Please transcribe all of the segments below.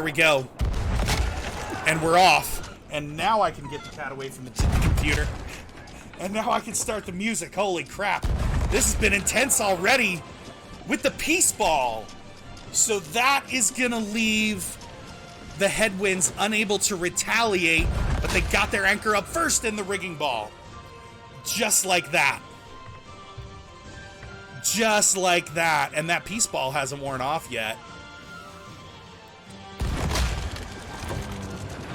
we go. And we're off. And now I can get the cat away from the computer. And now I can start the music. Holy crap. This has been intense already with the peace ball. So that is going to leave the Headwinds unable to retaliate, but they got their anchor up first in the rigging ball. Just like that. Just like that. And that peace ball hasn't worn off yet.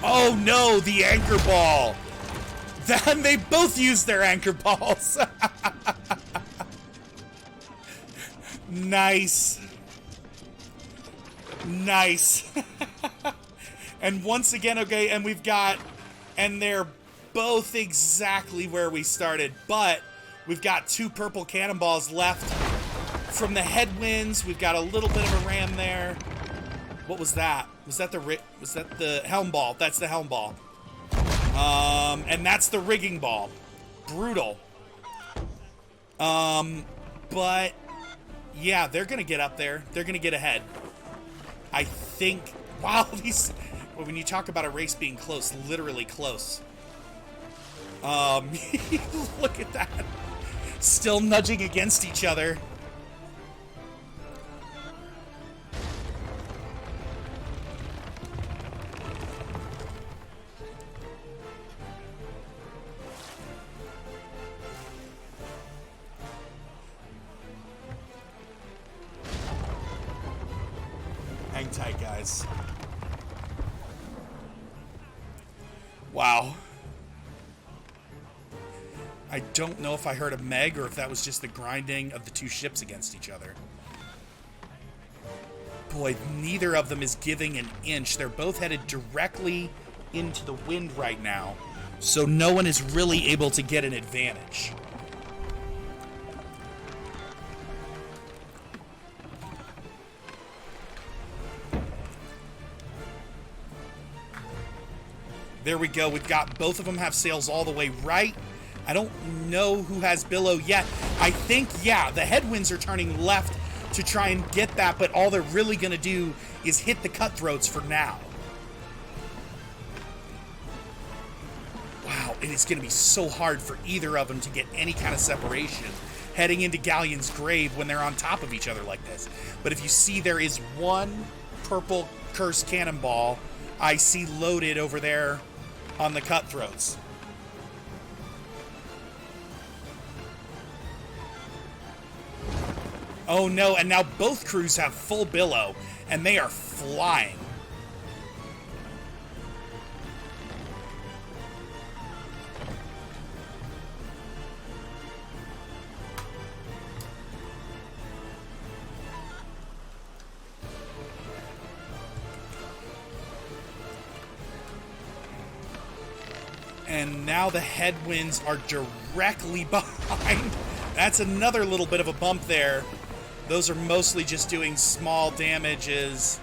Oh no, the anchor ball. Then they both used their anchor balls. Nice. Nice. And once again, okay, and we've got, and they're both exactly where we started, but we've got 2 purple cannonballs left from the Headwinds. We've got a little bit of a ram there. What was that? Was that the helm ball? That's the helm ball. And that's the rigging ball. Brutal. But yeah, they're gonna get up there. They're gonna get ahead. I think. Wow, these. Well, when you talk about a race being close, literally close. Look at that. Still nudging against each other. Hang tight, guys. Wow. I don't know if I heard a Meg or if that was just the grinding of the 2 ships against each other. Boy, neither of them is giving an inch. They're both headed directly into the wind right now, so no one is really able to get an advantage. There we go. We've got both of them have sails all the way right. I don't know who has billow yet. I think, yeah, the Headwinds are turning left to try and get that, but all they're really going to do is hit the Cutthroats for now. Wow, it is going to be so hard for either of them to get any kind of separation heading into Galleon's Grave when they're on top of each other like this. But if you see, there is one purple cursed cannonball I see loaded over there on the Cutthroats. Oh no, and now both crews have full billow, and they are flying. And now the Headwinds are directly behind. That's another little bit of a bump there. Those are mostly just doing small damages.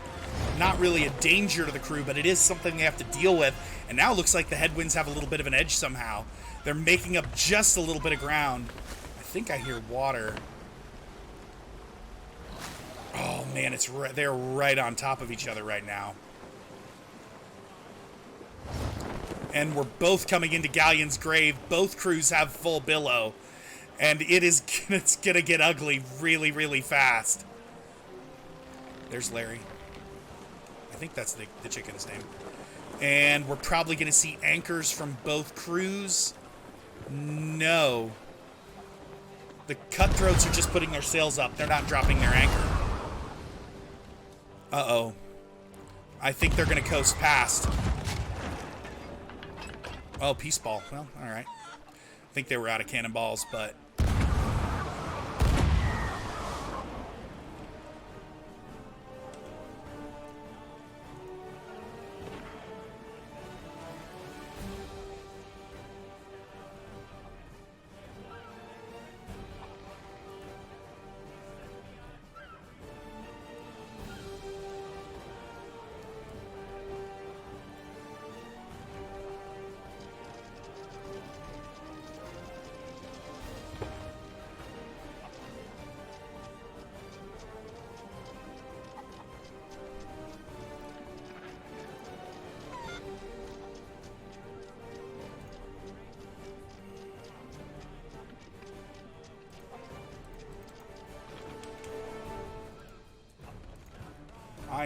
Not really a danger to the crew, but it is something they have to deal with. And now it looks like the Headwinds have a little bit of an edge somehow. They're making up just a little bit of ground. I think I hear water. Oh man, they're right on top of each other right now. And we're both coming into Galleon's Grave. Both crews have full billow. And it's gonna get ugly really, really fast. There's Larry. I think that's the chicken's name. And we're probably gonna see anchors from both crews. No. The Cutthroats are just putting their sails up. They're not dropping their anchor. Uh-oh. I think they're gonna coast past. Oh, peace ball. Well, alright. I think they were out of cannonballs, but...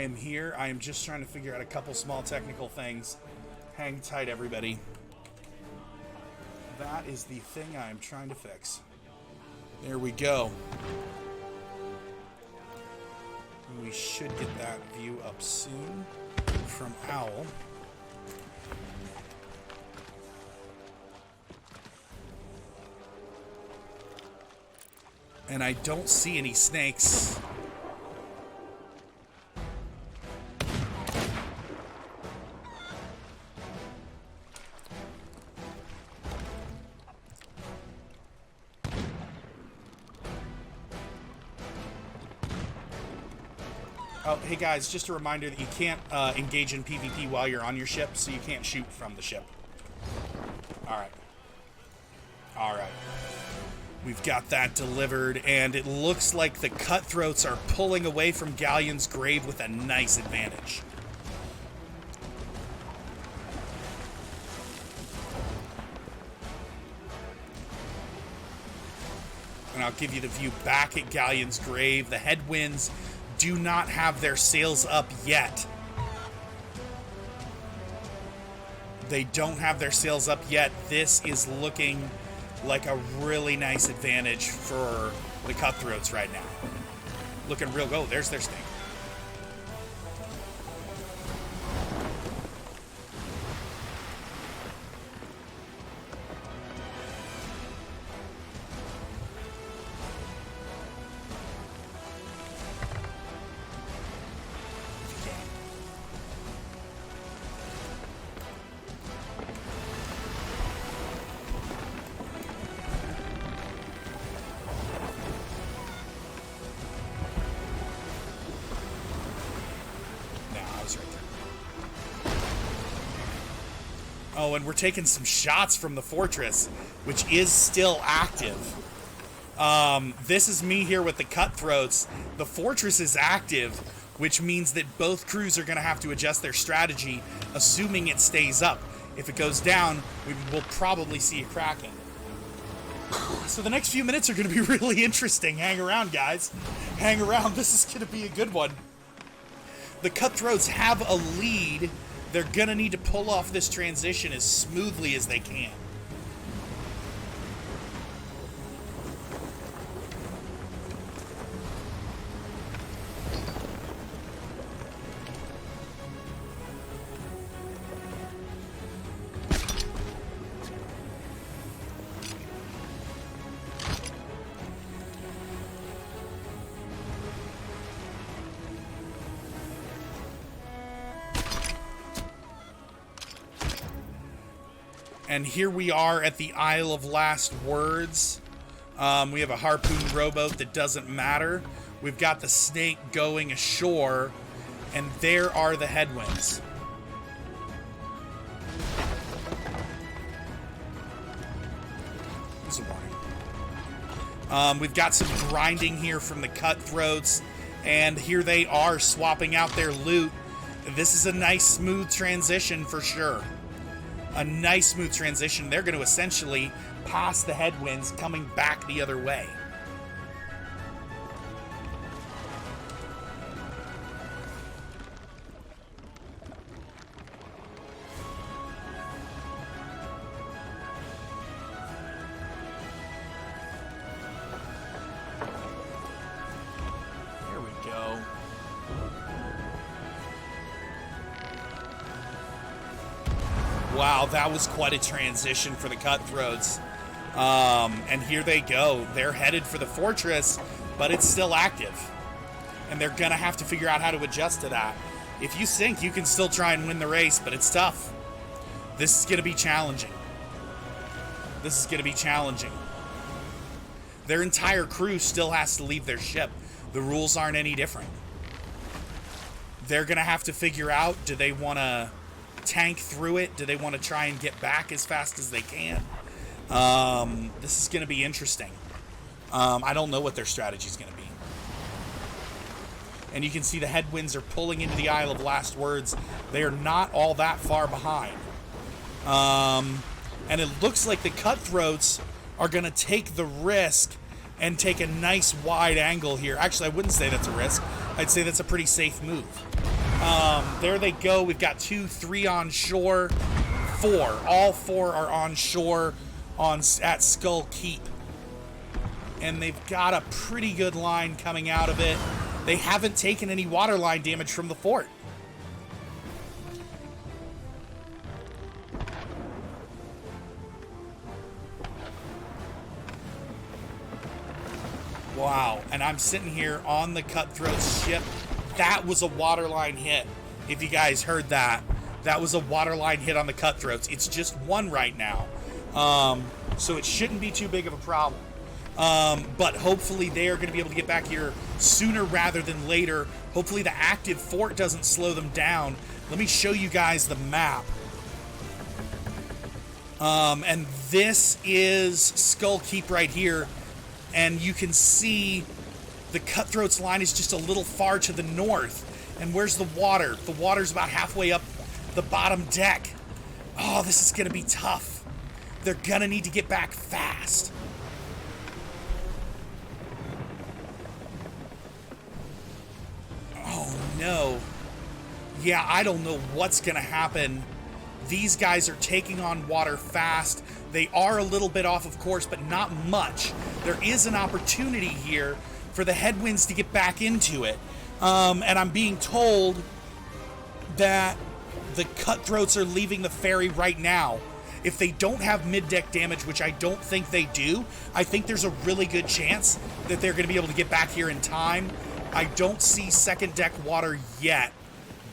I am here. I am just trying to figure out a couple small technical things. Hang tight, everybody. That is the thing I am trying to fix. There we go. We should get that view up soon from Owl. And I don't see any snakes. Oh, hey guys, just a reminder that you can't engage in PvP while you're on your ship, so you can't shoot from the ship. Alright. Alright. We've got that delivered, and it looks like the Cutthroats are pulling away from Galleon's Grave with a nice advantage. And I'll give you the view back at Galleon's Grave. The Headwinds do not have their sails up yet. They don't have their sails up yet. This is looking like a really nice advantage for the Cutthroats right now. Looking real good. Oh, there's their snake. Oh, and we're taking some shots from the fortress, which is still active. This is me here with the Cutthroats. The fortress is active, which means that both crews are going to have to adjust their strategy, assuming it stays up. If it goes down, we will probably see a cracking. So the next few minutes are going to be really interesting. Hang around, guys. Hang around. This is going to be a good one. The Cutthroats have a lead. They're going to need to pull off this transition as smoothly as they can. And here we are at the Isle of Last Words. We have a harpoon rowboat that doesn't matter. We've got the snake going ashore, and there are the Headwinds. There's a warning. We've got some grinding here from the Cutthroats, and here they are swapping out their loot. This is a nice, smooth transition for sure. A nice, smooth transition. They're going to essentially pass the Headwinds coming back the other way. There we go. Wow, that was quite a transition for the Cutthroats. And here they go. They're headed for the fortress, but it's still active. And they're going to have to figure out how to adjust to that. If you sink, you can still try and win the race, but it's tough. This is going to be challenging. This is going to be challenging. Their entire crew still has to leave their ship. The rules aren't any different. They're going to have to figure out, do they want to tank through it? Do they want to try and get back as fast as they can? This is going to be interesting. I don't know what their strategy is going to be. And you can see the Headwinds are pulling into the Isle of Last Words. They are not all that far behind. And it looks like the Cutthroats are going to take the risk and take a nice wide angle here. Actually, I wouldn't say that's a risk. I'd say that's a pretty safe move. There they go. We've got 2, 3 on shore, 4. All 4 are on shore at Skull Keep. And they've got a pretty good line coming out of it. They haven't taken any waterline damage from the fort. Wow, and I'm sitting here on the Cutthroats ship. That was a waterline hit. If you guys heard that, that was a waterline hit on the Cutthroats. It's just 1 right now, so it shouldn't be too big of a problem. But hopefully they are going to be able to get back here sooner rather than later. Hopefully the active fort doesn't slow them down. Let me show you guys the map. And this is Skull Keep right here. And you can see the Cutthroats line is just a little far to the north. And where's the water? The water's about halfway up the bottom deck. Oh, this is going to be tough. They're going to need to get back fast. Oh, no. Yeah, I don't know what's going to happen. These guys are taking on water fast. They are a little bit off, of course, but not much. There is an opportunity here for the Headwinds to get back into it. And I'm being told that the Cutthroats are leaving the ferry right now. If they don't have mid-deck damage, which I don't think they do, I think there's a really good chance that they're going to be able to get back here in time. I don't see second deck water yet,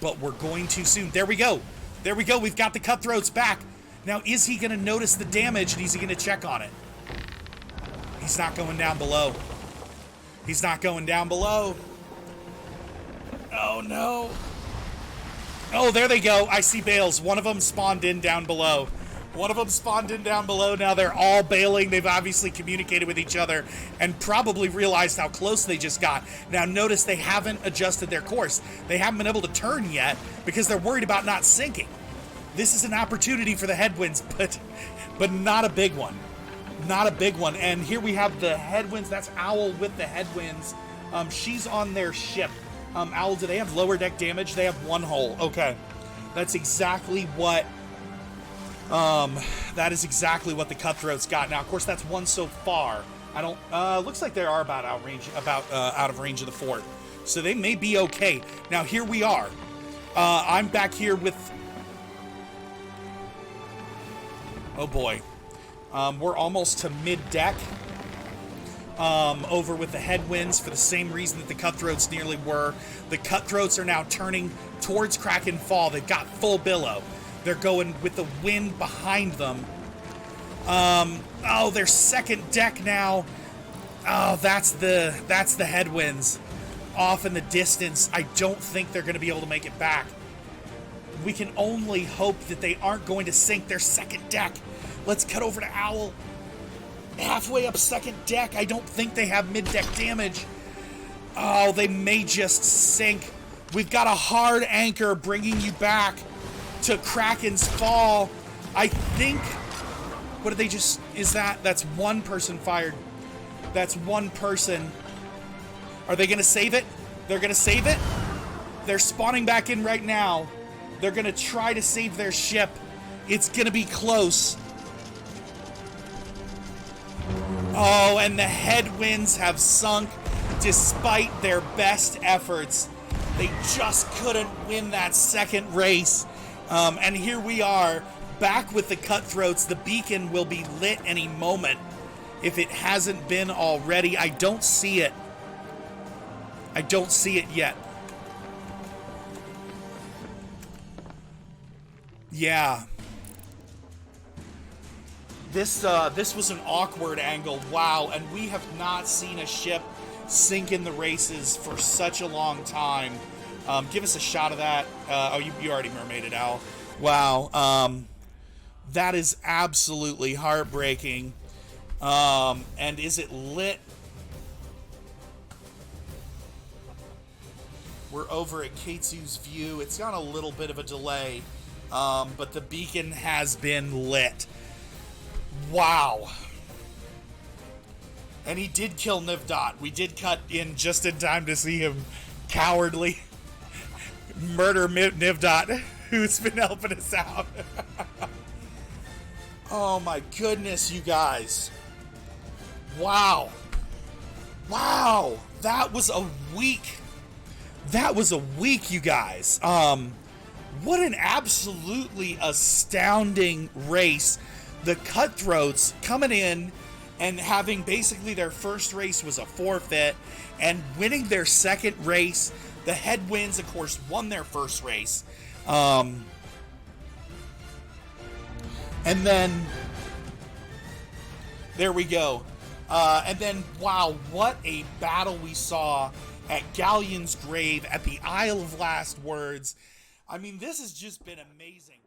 but we're going to soon. There we go. There we go. We've got the Cutthroats back. Now, is he going to notice the damage, and is he going to check on it? He's not going down below. He's not going down below. Oh, no. Oh, there they go. I see bales. One of them spawned in down below. One of them spawned in down below. Now they're all bailing. They've obviously communicated with each other and probably realized how close they just got. Now notice they haven't adjusted their course. They haven't been able to turn yet because they're worried about not sinking. This is an opportunity for the Headwinds, but not a big one. Not a big one. And here we have the Headwinds. That's Owl with the Headwinds. She's on their ship. Owl, do they have lower deck damage? They have 1 hull. Okay. That's exactly what... that is exactly what the Cutthroats got. Now, of course, that's 1 so far. I don't... looks like they are about out of range of the fort. So they may be okay. Now, here we are. I'm back here with... Oh, boy. We're almost to mid-deck. Over with the Headwinds for the same reason that the Cutthroats nearly were. The Cutthroats are now turning towards Kraken Fall. They've got full billow. They're going with the wind behind them. Oh, they're second deck now. Oh, that's the Headwinds off in the distance. I don't think they're going to be able to make it back. We can only hope that they aren't going to sink their second deck. Let's cut over to Owl. Halfway up second deck. I don't think they have mid-deck damage. Oh, they may just sink. We've got a hard anchor bringing you back to Kraken's Fall. I think... What did they just... Is that... That's 1 person fired. That's 1 person. Are they going to save it? They're going to save it? They're spawning back in right now. They're going to try to save their ship. It's going to be close. Oh, and the Headwinds have sunk despite their best efforts. They just couldn't win that second race. And here we are, back with the Cutthroats. The beacon will be lit any moment if it hasn't been already. I don't see it. I don't see it yet. Yeah. This was an awkward angle. Wow, and we have not seen a ship sink in the races for such a long time. Give us a shot of that. Oh, you already mermaided, Owl. Wow. That is absolutely heartbreaking. And is it lit? We're over at Keitsu's View. It's got a little bit of a delay, but the beacon has been lit. Wow. And he did kill Nivdot. We did cut in just in time to see him cowardly murder Nivdot, who's been helping us out. Oh my goodness, you guys. Wow. Wow. That was a week. That was a week, you guys. What an absolutely astounding race. The Cutthroats coming in and having basically their first race was a forfeit and winning their second race. The Headwinds, of course, won their first race. And then there we go. And then, wow, what a battle we saw at Galleon's Grave at the Isle of Last Words. I mean, this has just been amazing.